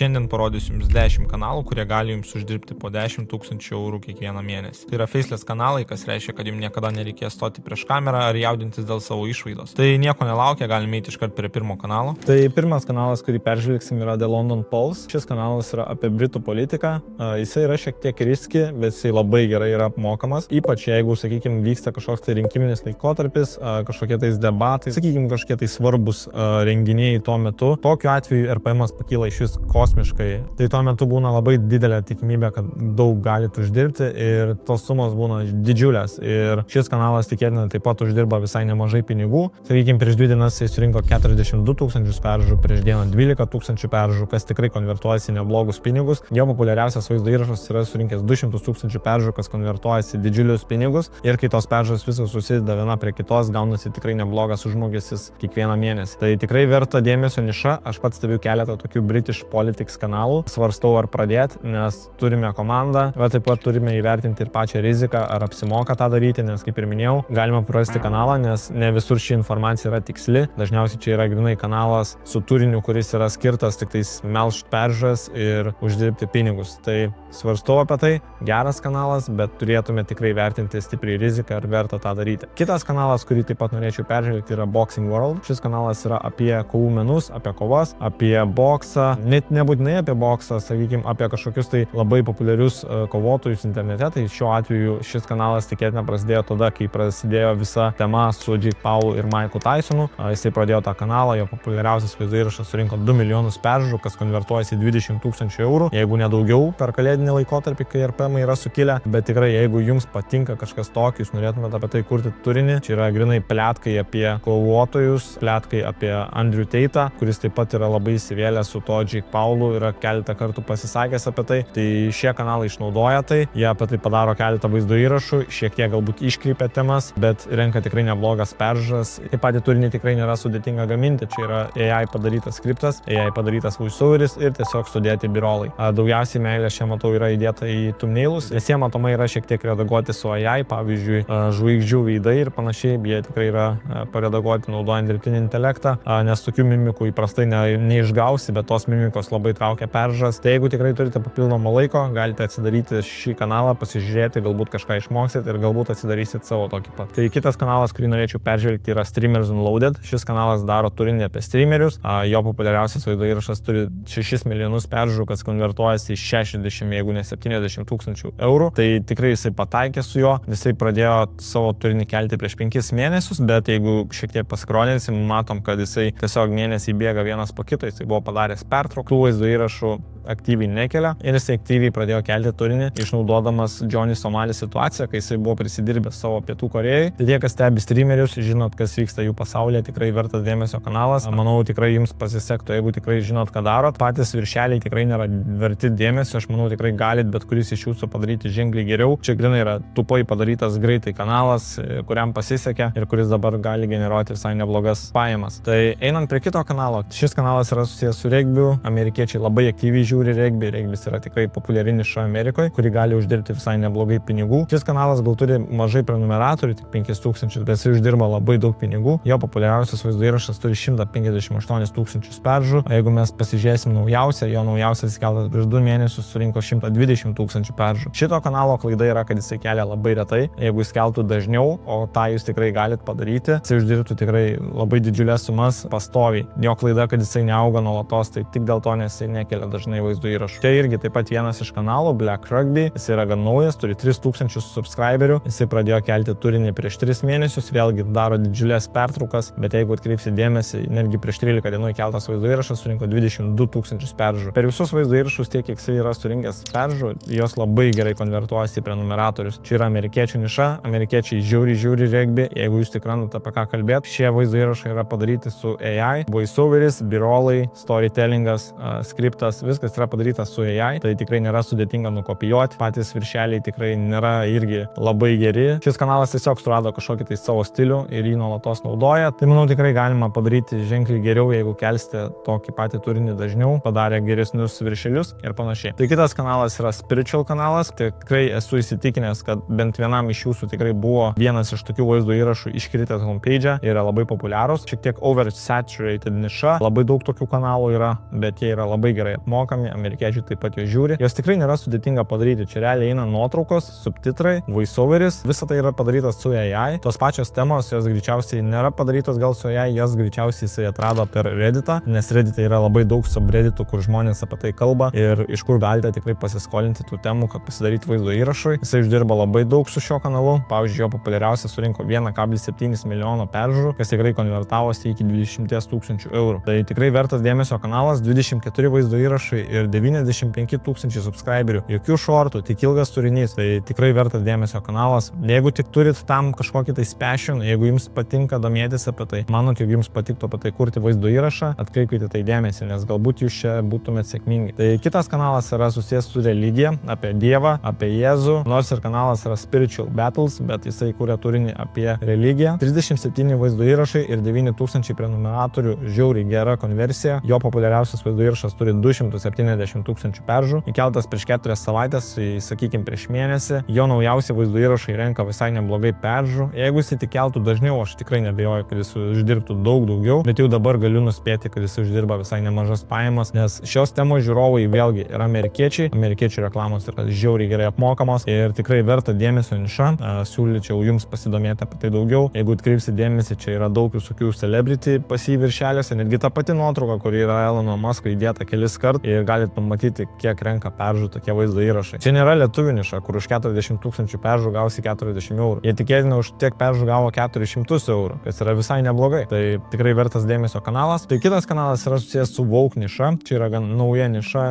šiandien parodysiu jums 10 kanalų, kurie gali jums uždirbti po 10 000 eurų kiekvieną mėnesį. Tai yra faceless kanalai, kas reiškia, kad jums niekada nereikės stoti prieš kamerą ar jaudintis dėl savo išvaizdos. Tai nieko nelaukia, galime eiti iškart prie pirmo kanalo. Tai pirmas kanalas, kurį peržvelgsim, yra The London Pulse. Šis kanalas yra apie Britų politiką. Jisai yra šiek tiek riski, bet jisai labai gerai yra apmokamas. Ypač jeigu, sakykime, vyksta kažkoks tai rinkiminis laikotarpis, kažkokie tais debatai, sakykime, kažkokie tai svarbus renginiai tuo metu. Tokiu atveju RPM-as pakyla iš vis kosmiškai. Tai tuo metu būna labai didelė tikimybė, kad daug galite uždirbti ir tos sumos būna didžiulės. Ir šis kanalas tikėtina taip pat uždirba visai nemažai pinigų. Sakykime, prieš 2 dienas jis surinko 42 000 peržiūrų, prieš dieną 12 000 peržiūrų, kas tikrai konvertuojasi į neblogus pinigus. Jo populiariausias vaizdo įrašas yra surinkęs 200 000 peržiūrų, kas konvertuojasi į didžiulius pinigus. Ir kai tos peržiūros visos susideda viena prie kitos, gaunasi tikrai neblogas užmokestis kiekvieną mėnesį. Tai tikrai verta dėmesio niša. Aš pats stebiu keletą tokių British Politics kanalų. Svarstau ar pradėti, nes turime komandą, bet taip pat turime įvertinti ir pačią riziką, ar apsimoka tą daryti, nes kaip ir minėjau, galima prarasti kanalą, nes ne visur ši informacija yra tiksli. Dažniausiai čia yra grynai kanalas su turiniu, kuris yra skirtas tik tais melžt peržiūras ir uždirbti pinigus. Tai svarstau apie tai, geras kanalas, bet turėtume tikrai vertinti stipriai riziką, ar verta tą daryti. Kitas kanalas, kurį taip pat norėčiau peržvelgti, yra Boxing World. Šis kanalas yra apie kovų menus, apie kovas, apie boksą, net nebūtinai apie boksą, sakykime, apie kažkokius tai labai populiarius kovotojus internete. Tai šiuo atveju šis kanalas tikėtina prasidėjo tada, kai prasidėjo visa tema su Jake Paulu ir Mike'u Tysonu. Jisai pradėjo tą kanalą, jo populiariausias vaizdo įrašas surinko 2 milijonus peržiūrų, kas konvertuojasi į 20 000 eurų, jeigu ne daugiau per kalėdinį laikotarpį, kai RPM yra sukilę. Bet tikrai, jeigu jums patinka kažkas tokio, jūs norėtumėte apie tai kurti turinį, čia yra grinai pletkai apie kovotojus, pletkai apie Andrew Tate'ą, kuris taip pat yra labai įsivėlęs su to Jake Paulu, yra keletą kartų pasisakęs apie tai. Tai šie kanalai išnaudoja tai, jie apie tai padaro keletą vaizdo įrašų, šiek tiek galbūt iškreipia temas, bet renka tikrai neblogas peržiūras. Taip pat turinį tikrai nėra sudėtinga gaminti, čia yra AI padarytas skriptas, AI padarytas voiceoveris ir tiesiog sudėti birolai. Daugiausiai meilės čia matau yra įdėta į thumbnailus, nes jie matomai yra šiek tiek redaguoti su AI, pavyzdžiui, žvaigždžių veidai ir panašiai, jie tikrai yra paredaguoti naudojant dirbtinį intelektą, nes tokių mimikų įprastai neišgausi, bet tos mimikos labai traukia peržiūras. Tai jeigu tikrai turite papildomą laiko, galite atsidaryti šį kanalą, pasižiūrėti, galbūt kažką išmoksit ir galbūt atsidarysit savo tokį pat. Tai kitas kanalas, kurį norėčiau peržvelgti, yra Streamers Unloaded. Šis kanalas daro turinį apie streamerius. Jo populiariausias vaizdo įrašas turi 6 milijonus peržiūrų, kas konvertuojasi į 60, jeigu ne 70 000 eurų. Tai tikrai jisai pataikė su juo. Jisai pradėjo savo turinį kelti prieš 5 mėnesius, bet jeigu šiek tiek paskrolinsim, matom, kad jisai tiesiog mėnesį bėga vienas po kito. Jisai buvo padaręs pertraukų vaizdo įrašų, aktyviai nekelia ir jisai aktyviai pradėjo kelti turinį, išnaudodamas Johnny Somali situaciją, kai jisai buvo prisidirbęs savo Pietų Korėjai. Tai tie, kas stebi streamerius, žinot, kas vyksta jų pasaulyje, tikrai vertas dėmesio kanalas. Manau, tikrai jums pasisektų, jeigu tikrai žinot, ką darot. Patys viršeliai tikrai nėra verti dėmesio, aš manau, tikrai galit bet kuris iš jūsų padaryti ženkliai geriau. Čia grinai yra tupai padarytas greitai kanalas, kuriam pasisekė ir kuris dabar gali generuoti visai neblogas pajamas. Tai einant prie kito kanalo, šis kanalas yra susijęs su regbiu. Amerikiečiai labai aktyviai žiūri regbį. Regbis yra tikrai populiari niša Amerikoje, kuri gali uždirbti visai neblogai pinigų. Šis kanalas gal turi mažai prenumeratorių, tik 5000, bet jis uždirba labai daug pinigų. Jo populiariausias vaizdo įrašas turi 158 000 peržiūrų. Jeigu mes pasižiūrėsim naujausią, jo naujausias įkeltas prieš 2 mėnesius surinko 120 000 peržiūrų. Šito kanalo klaida yra, kad jisai kelia labai retai. Jeigu jis keltų dažniau, o tą jūs tikrai galite padaryti, jisai uždirbtų tikrai labai didžiulės sumas pastoviai. Jo klaida, kad jisai neauga nuolatos, tai tik dėl to, nes jisai nekelia dažnai vaizdo įrašų. Tai irgi taip pat vienas iš kanalų, Black Rugby, jis yra gan naujas, turi 3000 subscriberių, jisai pradėjo kelti turinį prieš 3 mėnesius, vėlgi daro didžiulės pertraukas, bet jeigu atkreipsi dėmesį, netgi prieš 13 dienų įkeltas vaizdo įrašas surinko 22 000 peržiūrų. Per visus vaizdo įrašus tiek, kiek jisai yra surinkęs peržiūrų, jos labai gerai konvertuojasi į prenumeratorius. Čia yra amerikiečių niša, amerikiečiai žiūri regbį, jeigu jūs tik randate apie ką kalbėti. Šie vaizdo įrašai yra padaryti su AI, voiceoveris, birolai, storytellingas, skriptas, viskas yra padaryta su AI, tai tikrai nėra sudėtinga nukopijuoti, patys viršeliai tikrai nėra irgi labai geri. Šis kanalas tiesiog surado kažkokį tai savo stilių ir jį nuolatos naudoja, tai manau tikrai galima padaryti ženkliai geriau, jeigu kelsite tokį patį turinį dažniau, padarę geresnius viršelius ir panašiai. Tai kitas kanalas yra Spiritual kanalas, tikrai esu įsitikinęs, kad bent vienam iš jūsų tikrai buvo vienas iš tokių vaizdo įrašų iškritęs homepage, yra labai populiarūs, šiek tiek oversaturated niša, labai daug tokių kanalų yra, bet jie yra labai gerai apmokami. mokami, amerikiečiai taip pat jo žiūri. Jos tikrai nėra sudėtinga padaryti. Čia realiai eina nuotraukos, subtitrai, voiceoveris, visa tai yra padarytas su AI. Tos pačios temos, jos greičiausiai nėra padarytos gal su AI, jas greičiausiai jisai atrado per Redditą, nes Reddit'e yra labai daug subredditų, kur žmonės apie tai kalba ir iš kur galite tikrai pasiskolinti tų temų, kad pasidaryti vaizdo įrašui. Jisai uždirba labai daug su šio kanalu. Pavyzdžiui, jo populiariausias surinko 1,7 milijono peržiūrų, kas tikrai konvertavosi iki 20 000 eurų. Tai tikrai vertas dėmesio kanalas, 24 vaizdo įrašai ir 95 000 subscriberių. Jokių shortų, tik ilgas turinys. Tai tikrai vertas dėmesio kanalas. Jeigu tik turit tam kažkokį tai passion, jeigu jums patinka domėtis apie tai, manot, jog jums patiktų apie tai kurti vaizdo įrašą, atkreipkite tai dėmesį, nes galbūt jūs čia būtumėt sėkmingi. Tai kitas kanalas yra susijęs su religija, apie Dievą, apie Jėzų, nors ir kanalas yra Spiritual Battles, bet jisai kuria turinį apie religiją. 37 vaizdo įrašai ir 9000 prenumeratorių, žiauriai gera konversija. Jo populiariausias vaizdo įrašas turi 270 000 peržiūrų, įkeltas prieš 4 savaitės, sakykime prieš mėnesį. Jo naujausi vaizdo įrašai renka visai neblogai peržiūrų. Jeigu jis įkeltų dažniau, aš tikrai nebejoju, kad jis uždirbtų daug daugiau, bet jau dabar galiu nuspėti, kad jis uždirba visai nemažas pajamas, nes šios temos žiūrovai vėlgi yra amerikiečių reklamos yra žiauriai gerai apmokamos ir tikrai verta dėmesio niša. Siūlyčiau jums pasidomėti apie tai daugiau. Jeigu atkreipsi dėmesį, čia yra daug visokių celebrity pas jį viršeliuose, netgi ta pati nuotrauka, kuri yra Elono Musko įdėta kelis kart ir galite pamatyti, kiek renka peržiūrų tokie vaizdo įrašai. Čia nėra lietuvių niša, kur už 40 000 peržiūrų gausi 40 eurų. Jie tikėtina už tiek peržiūrų gavo 400 eurų, kas yra visai neblogai. Tai tikrai vertas dėmesio kanalas. Tai kitas kanalas yra susijęs su Woke niša. Čia yra gan nauja niša.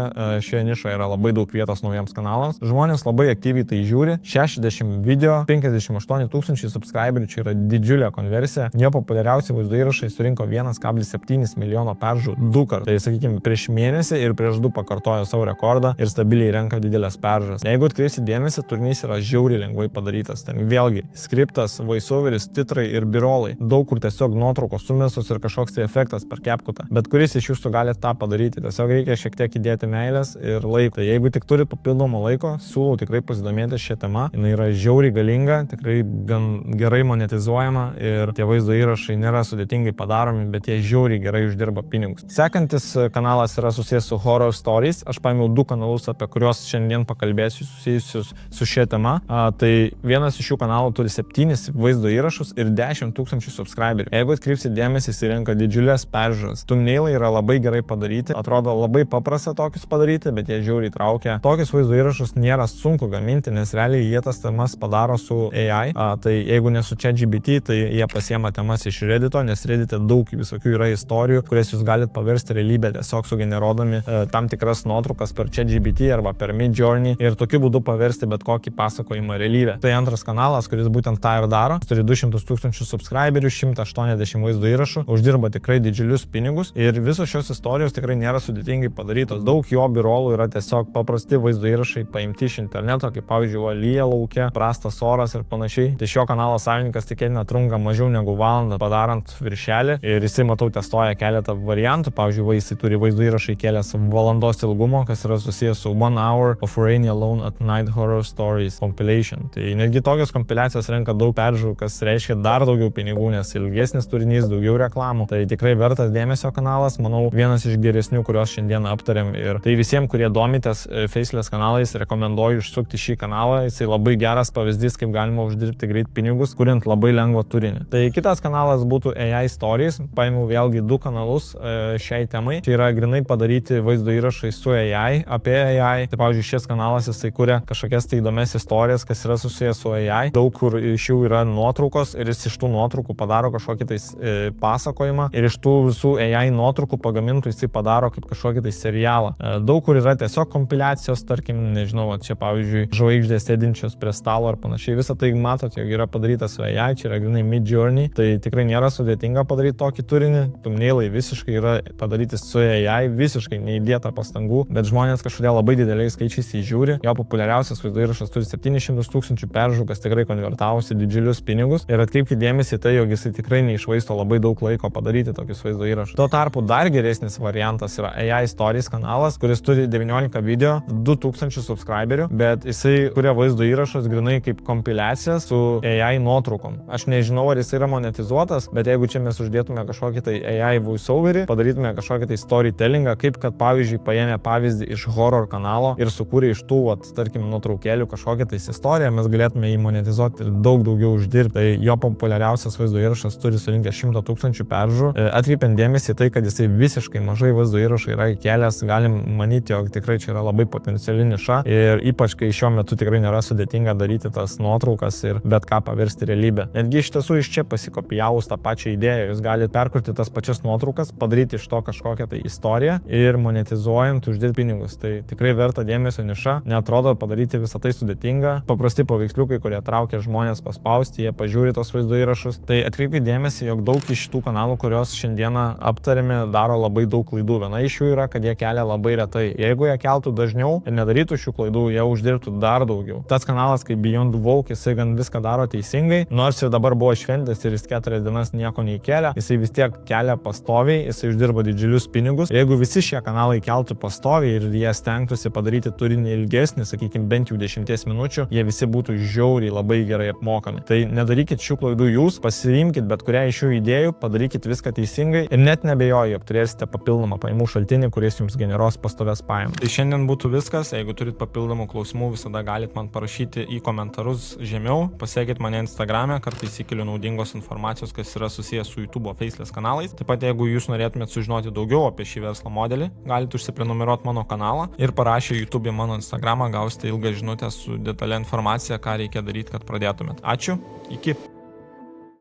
Šioje nišoje yra labai daug vietos naujiems kanalams. Žmonės labai aktyviai tai žiūri. 60 video, 58 000 subscriberių, čia yra didžiulė konversija. Jo populiariausi vaizdo įrašai surinko 1,7 milijono peržiūrų 2 kartus. Tai sakykime, prieš mėnesį ir prieš 2 pakartojo savo rekordą ir stabiliai renka didelės peržiūras. Jeigu atkreipsi dėmesį, turinys yra žiauriai lengvai padarytas. Ten vėlgi skriptas, voiceoveris, titrai ir birolai. Daug kur tiesiog nuotraukos sumestos ir kažkoks tai efektas per CapCut'ą. Bet kuris iš jūsų galite tą padaryti. Tiesiog reikia šiek tiek įdėti meilės ir laiko. Tai jeigu tik turit papildomo laiko, siūlau tikrai pasidomėti šią temą. Jis yra žiauriai galinga, tikrai gan gerai monetizuojama ir tie vaizdo įrašai nėra sudėtingai padaromi, bet jie žiauriai gerai uždirba pinigus. Sekantis kanalas yra susijęs su Horror Stories. Aš paėmiau 2 kanalus, apie kuriuos šiandien pakalbėsiu susijusius su šia tema. Tai vienas iš šių kanalų turi 7 vaizdo įrašus ir 10 000 subscriberių. Jeigu atkreipsi dėmesį, jis renka didžiulės peržiūras. Thumbnailai yra labai gerai padaryti. Atrodo labai paprasta tokius padaryti, bet jie žiauriai traukia. Tokius vaizdo įrašus nėra sunku gaminti, nes realiai jie tas temas padaro su AI. Tai jeigu ne su ChatGPT, tai jie pasiema temas iš Reddito, nes Reddit'e daug visokių yra istorijų, kurias jūs galite paversti realybę, tiesiog sugeneruodami tam tikras nuotraukas per ChatGPT arba per Midjourney ir tokiu būdu paversti bet kokį pasakojimą realybę. Tai antras kanalas, kuris būtent tą ir daro. Jis turi 200 000 subscriberių, 180 vaizdo įrašų, uždirba tikrai didžiulius pinigus ir visos šios istorijos tikrai nėra sudėtingai padarytos. Daug jo birolų yra tiesiog paprasti vaizdo įrašai paimti iš interneto, kaip pavyzdžiui, lyja laukia, prastas oras ir panašiai. Tai šio kanalo savininkas tikėtina trunka mažiau negu valandą padarant viršelį ir jisai, matau, testuoja keletą variantų. Pavyzdžiui, jisai turi vaizdo įrašai kėlęs valandos ilgumo, kas yra susijęs su 1 Hour of Rainy Alone at Night Horror Stories compilation. Tai netgi tokios kompiliacijos renka daug peržiūrų, kas reiškia dar daugiau pinigų, nes ilgesnis turinys, daugiau reklamų. Tai tikrai vertas dėmesio kanalas, manau, vienas iš geresnių, kuriuos šiandien aptarėm. Ir tai visiems, kurie domitės Faceless kanalais, rekomenduoju užsukti šį kanalą. Jisai labai geras pavyzdys, kaip galima uždirbti greit pinigus, kuriant labai lengvą turinį. Tai kitas kanalas būtų AI Stories. Paėmiau vėlgi 2 kanalus šiai temai. Čia yra grinai padaryti vaizdo įrašai su AI, apie AI. Tai pavyzdžiui, šis kanalas jisai kuria kažkokias tai įdomias istorijas, kas yra susijęs su AI. Daug kur iš jų yra nuotraukos ir jis iš tų nuotraukų padaro kažkokį tai pasakojimą ir iš tų visų AI nuotraukų pagamintų jisai padaro kaip kažkokį tai serialą. Daug kur yra tiesiog kompiliacijos, tarkim, nežinau, čia pavyzdžiui, žvaigždės sėdinčios prie stalo ar panašiai. Visą tai matot, jog yra padaryta su AI, čia yra grinai Midjourney. Tai tikrai nėra sudėtinga padaryti tokį turinį. Thumbnailai visiškai yra padaryti su AI, visiškai neįdėta pastangų, bet žmonės kažkodėl labai dideliais skaičiais įžiūri. Jo populiariausias vaizdo įrašas turi 700 000 peržiūrų, kas tikrai konvertavosi didžiulius pinigus. Ir atkreipkite dėmesį tai, jog jisai tikrai neišvaisto labai daug laiko padaryti tokius vaizdo įrašus. Tuo tarpu dar geresnis variantas yra AI Stories kanalas, kuris turi 19 video, 2000 subscriberių, bet jisai kuria vaizdo įrašus grinai kaip kompiliacija su AI nuotraukom. Aš nežinau, ar jisai yra monetizuotas, bet jeigu čia mes uždėtume kažkokį tai AI voiceoverį, padarytume kažkokį tai storytellingą, kaip kad pavyzdžiui paėmė pavyzdį iš horror kanalo ir sukūrė iš tų, tarkim, nuotraukėlių kažkokią tai istoriją, mes galėtume jį monetizuoti ir daug daugiau uždirbti. Tai jo populiariausias vaizdo įrašas turi surinkęs 100 000 peržiūrų. Atkreipiant dėmesį tai, kad jisai visiškai mažai vaizdo įrašų yra įkelęs, galim manyti, jog tikrai čia yra labai potenciali niša ir ypač, kai šiuo metu tikrai nėra sudėtinga daryti tas nuotraukas ir bet ką paversti realybę. Netgi iš tiesų iš čia pasikopijavus tą pačią idėją, jūs galite perkurti tas pačias nuotraukas, padaryti iš to kažkokią tai istoriją ir monetizuojant uždirbti pinigus. Tai tikrai verta dėmesio niša, neatrodo padaryti visą tai sudėtinga. Paprasti paveiksliukai, kurie traukia žmonės paspausti, jie pažiūri tos vaizdo įrašus. Tai atkreipkite dėmesį, jog daug iš tų kanalų, kurios šiandieną aptarėme, daro labai daug klaidų. Viena iš jų yra, kad jie kelia labai retai. Jeigu jie keltų dažniau ir nedarytų šių klaidų, jie uždirbtų dar daugiau. Tas kanalas kaip Beyond Woke, jisai gan viską daro teisingai, nors ir dabar buvo šventės ir jis 4 dienas nieko neįkelia, jisai vis tiek kelia pastoviai, jisai uždirba didžiulius pinigus. Jeigu visi šie kanalai keltų pastoviai ir jie stengtųsi padaryti turinį ilgesnį, sakykime, bent jau 10 minučių, jie visi būtų žiauriai labai gerai apmokami. Tai nedarykit šių klaidų jūs, pasirinkit bet kurią iš šių idėjų, padarykit viską teisingai ir net nebejoju, jog turėsite papildomą pajamų šaltinį, kuris jums generuos pastovias pajamas. Tai šiandien būtų viskas. Jeigu turit papildomų klausimų, visada galite man parašyti į komentarus žemiau. Pasiekit mane Instagrame, kartais įkeliu naudingos informacijos, kas yra susijęs su YouTube Faceless kanalais. Taip pat, jeigu jūs norėtumėt sužinoti daugiau apie šį verslo modelį, galite užsiprenumeruoti mano kanalą ir parašę YouTube mano Instagramą gausite ilgą žinutę su detalia informacija, ką reikia daryti, kad pradėtumėt. Ačiū, iki.